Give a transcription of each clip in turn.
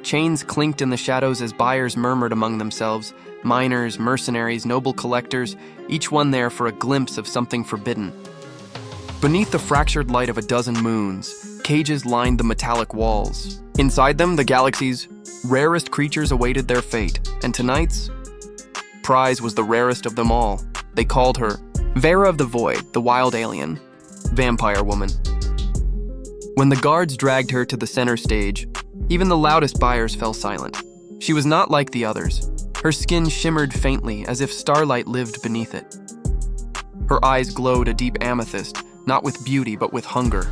Chains clinked in the shadows as buyers murmured among themselves, miners, mercenaries, noble collectors, each one there for a glimpse of something forbidden. Beneath the fractured light of a dozen moons, cages lined the metallic walls. Inside them, the galaxy's rarest creatures awaited their fate, and tonight's prize was the rarest of them all. They called her Veyra of the Void, the wild alien, vampire woman. When the guards dragged her to the center stage, even the loudest buyers fell silent. She was not like the others. Her skin shimmered faintly, as if starlight lived beneath it. Her eyes glowed a deep amethyst, not with beauty, but with hunger.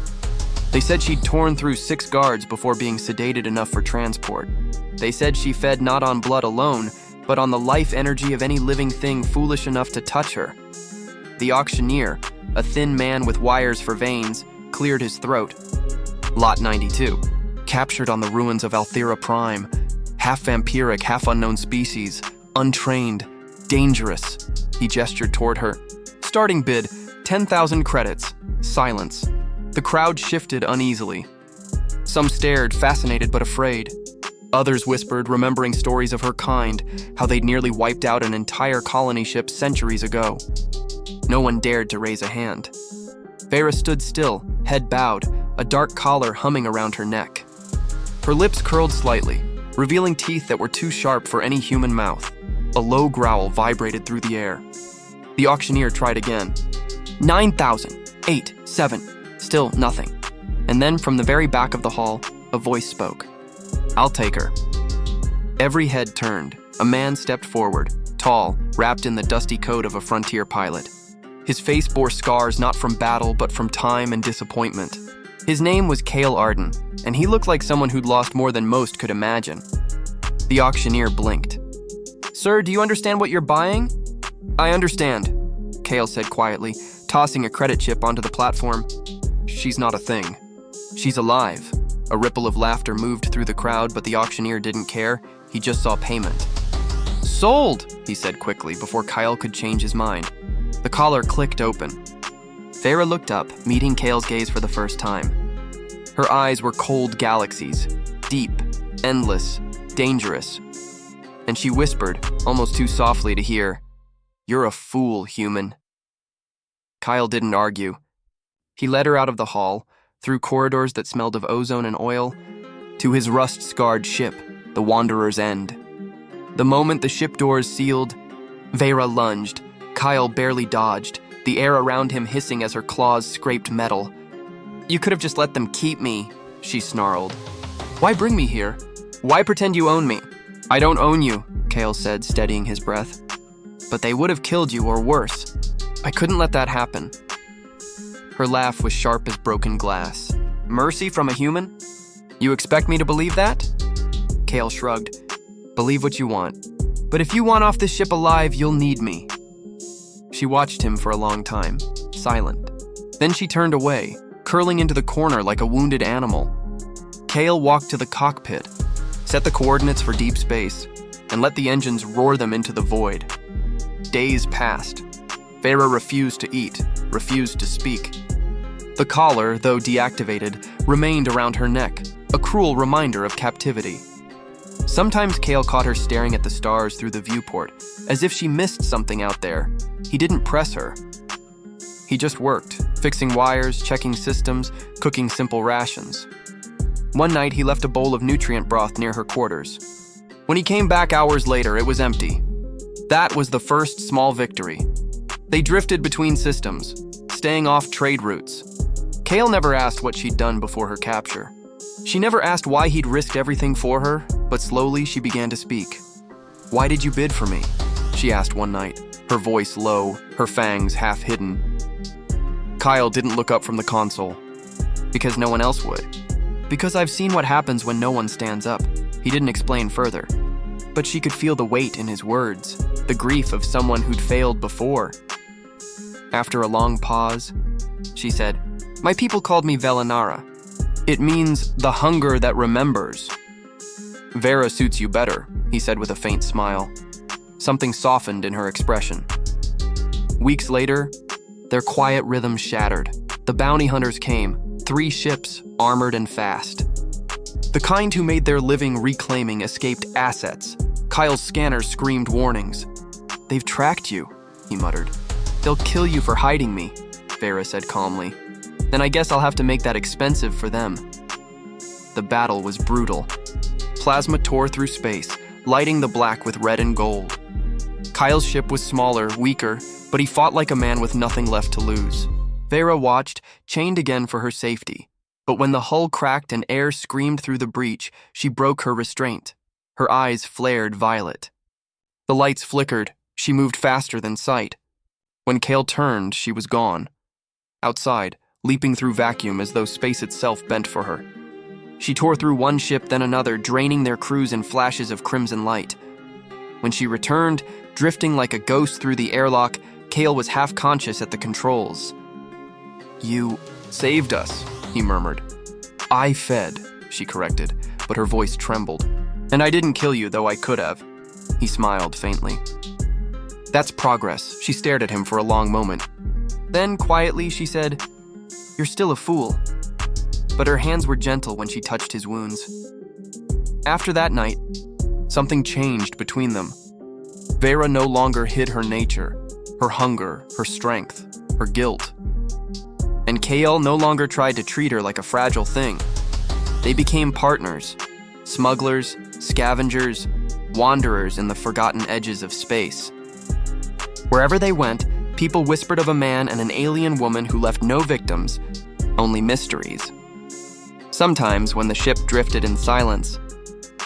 They said she'd torn through 6 guards before being sedated enough for transport. They said she fed not on blood alone, but on the life energy of any living thing foolish enough to touch her. The auctioneer, a thin man with wires for veins, cleared his throat. Lot 92. Captured on the ruins of Althera Prime. Half vampiric, half unknown species. Untrained. Dangerous. He gestured toward her. Starting bid, 10,000 credits. Silence. The crowd shifted uneasily. Some stared, fascinated but afraid. Others whispered, remembering stories of her kind, how they'd nearly wiped out an entire colony ship centuries ago. No one dared to raise a hand. Veyra stood still, head bowed, a dark collar humming around her neck. Her lips curled slightly, revealing teeth that were too sharp for any human mouth. A low growl vibrated through the air. The auctioneer tried again. 9,000, 8, 7, still nothing. And then from the very back of the hall, a voice spoke. I'll take her. Every head turned. A man stepped forward, tall, wrapped in the dusty coat of a frontier pilot. His face bore scars not from battle, but from time and disappointment. His name was Cale Arden, and he looked like someone who'd lost more than most could imagine. The auctioneer blinked. Sir, do you understand what you're buying? I understand, Cale said quietly, tossing a credit chip onto the platform. She's not a thing. She's alive. A ripple of laughter moved through the crowd, but the auctioneer didn't care. He just saw payment. Sold, he said quickly before Kyle could change his mind. The collar clicked open. Veyra looked up, meeting Cale's gaze for the first time. Her eyes were cold galaxies, deep, endless, dangerous. And she whispered, almost too softly to hear, You're a fool, human. Kyle didn't argue. He led her out of the hall, through corridors that smelled of ozone and oil, to his rust-scarred ship, the Wanderer's End. The moment the ship doors sealed, Veyra lunged. Kyle barely dodged, the air around him hissing as her claws scraped metal. You could have just let them keep me, she snarled. Why bring me here? Why pretend you own me? I don't own you, Cale said, steadying his breath. But they would have killed you or worse. I couldn't let that happen. Her laugh was sharp as broken glass. Mercy from a human? You expect me to believe that? Cale shrugged. Believe what you want. But if you want off this ship alive, you'll need me. She watched him for a long time, silent. Then she turned away, curling into the corner like a wounded animal. Cale walked to the cockpit, set the coordinates for deep space, and let the engines roar them into the void. Days passed. Veyra refused to eat, refused to speak. The collar, though deactivated, remained around her neck, a cruel reminder of captivity. Sometimes Cale caught her staring at the stars through the viewport, as if she missed something out there. He didn't press her. He just worked, fixing wires, checking systems, cooking simple rations. One night, he left a bowl of nutrient broth near her quarters. When he came back hours later, it was empty. That was the first small victory. They drifted between systems, staying off trade routes. Cale never asked what she'd done before her capture. She never asked why he'd risked everything for her, but slowly she began to speak. Why did you bid for me? She asked one night, her voice low, her fangs half hidden. Kyle didn't look up from the console. Because no one else would. Because I've seen what happens when no one stands up. He didn't explain further. But she could feel the weight in his words, the grief of someone who'd failed before. After a long pause, she said, My people called me Velanara. It means the hunger that remembers. Veyra suits you better, he said with a faint smile. Something softened in her expression. Weeks later, their quiet rhythm shattered. The bounty hunters came, 3 ships, armored and fast. The kind who made their living reclaiming escaped assets. Kyle's scanner screamed warnings. "They've tracked you," he muttered. "They'll kill you for hiding me," Veyra said calmly. "Then I guess I'll have to make that expensive for them." The battle was brutal. Plasma tore through space, lighting the black with red and gold. Kyle's ship was smaller, weaker, but he fought like a man with nothing left to lose. Veyra watched, chained again for her safety. But when the hull cracked and air screamed through the breach, she broke her restraint. Her eyes flared violet. The lights flickered. She moved faster than sight. When Kale turned, she was gone. Outside, leaping through vacuum as though space itself bent for her. She tore through one ship, then another, draining their crews in flashes of crimson light. When she returned, drifting like a ghost through the airlock, Kale was half-conscious at the controls. "You saved us," he murmured. "I fed," she corrected, but her voice trembled. "And I didn't kill you, though I could have." He smiled faintly. "That's progress." She stared at him for a long moment. Then, quietly, she said, "You're still a fool." But her hands were gentle when she touched his wounds. After that night, something changed between them. Veyra no longer hid her nature, her hunger, her strength, her guilt. And Kale no longer tried to treat her like a fragile thing. They became partners, smugglers, scavengers, wanderers in the forgotten edges of space. Wherever they went, people whispered of a man and an alien woman who left no victims, only mysteries. Sometimes, when the ship drifted in silence,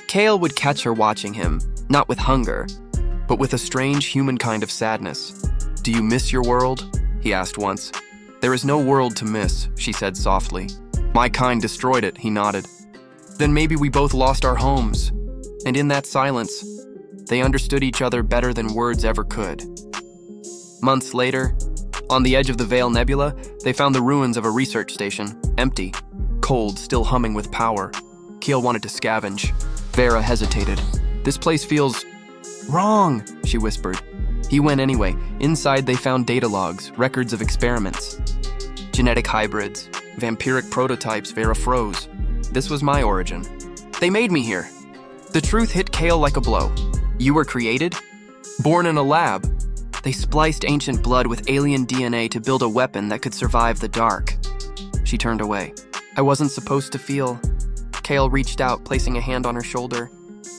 Kale would catch her watching him, not with hunger, but with a strange human kind of sadness. "Do you miss your world?" he asked once. "There is no world to miss," she said softly. "My kind destroyed it," he nodded. "Then maybe we both lost our homes." And in that silence, they understood each other better than words ever could. Months later, on the edge of the Veil Nebula, they found the ruins of a research station, empty, cold, still humming with power. Kale wanted to scavenge. Veyra hesitated. "This place feels wrong," she whispered. He went anyway. Inside, they found data logs, records of experiments. Genetic hybrids, vampiric prototypes Veyra froze. This was my origin. "They made me here." The truth hit Kale like a blow. "You were created? Born in a lab." "They spliced ancient blood with alien DNA to build a weapon that could survive the dark." She turned away. "I wasn't supposed to feel." Kale reached out, placing a hand on her shoulder.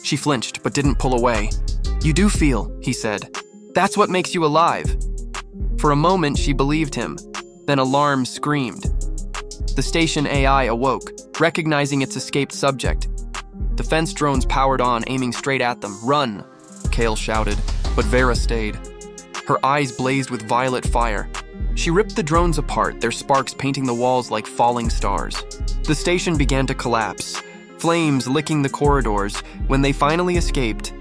She flinched, but didn't pull away. "You do feel," he said. "That's what makes you alive." For a moment, she believed him. Then alarm screamed. The station AI awoke, recognizing its escaped subject. Defense drones powered on, aiming straight at them. "Run!" Kale shouted, but Veyra stayed. Her eyes blazed with violet fire. She ripped the drones apart, their sparks painting the walls like falling stars. The station began to collapse, flames licking the corridors. When they finally escaped,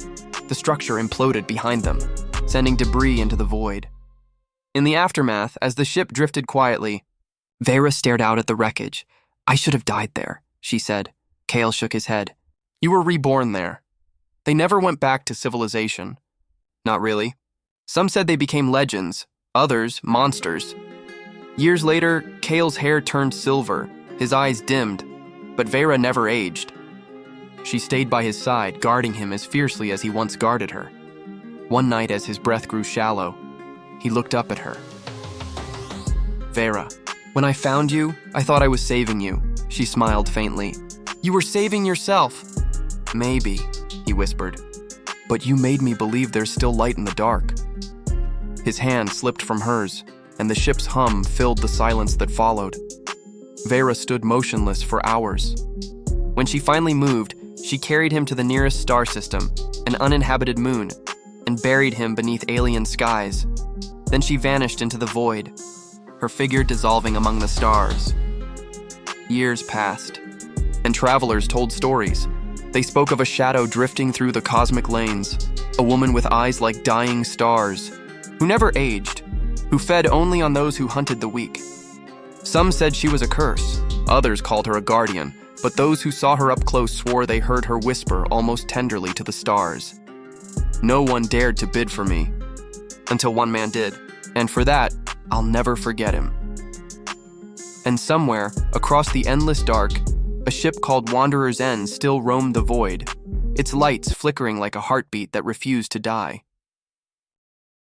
the structure imploded behind them, sending debris into the void. In the aftermath, as the ship drifted quietly, Veyra stared out at the wreckage. "I should have died there," she said. Kale shook his head. "You were reborn there." They never went back to civilization. Not really. Some said they became legends, others monsters. Years later, Kale's hair turned silver, his eyes dimmed, but Veyra never aged. She stayed by his side, guarding him as fiercely as he once guarded her. One night, as his breath grew shallow, he looked up at her. "Veyra, when I found you, I thought I was saving you," she smiled faintly. "You were saving yourself." "Maybe," he whispered, "but you made me believe there's still light in the dark." His hand slipped from hers, and the ship's hum filled the silence that followed. Veyra stood motionless for hours. When she finally moved, she carried him to the nearest star system, an uninhabited moon, and buried him beneath alien skies. Then she vanished into the void, her figure dissolving among the stars. Years passed, and travelers told stories. They spoke of a shadow drifting through the cosmic lanes, a woman with eyes like dying stars, who never aged, who fed only on those who hunted the weak. Some said she was a curse, others called her a guardian, but those who saw her up close swore they heard her whisper almost tenderly to the stars. No one dared to bid for me, until one man did, and for that, I'll never forget him. And somewhere, across the endless dark, A ship called Wanderer's End still roamed the void, its lights flickering like a heartbeat that refused to die.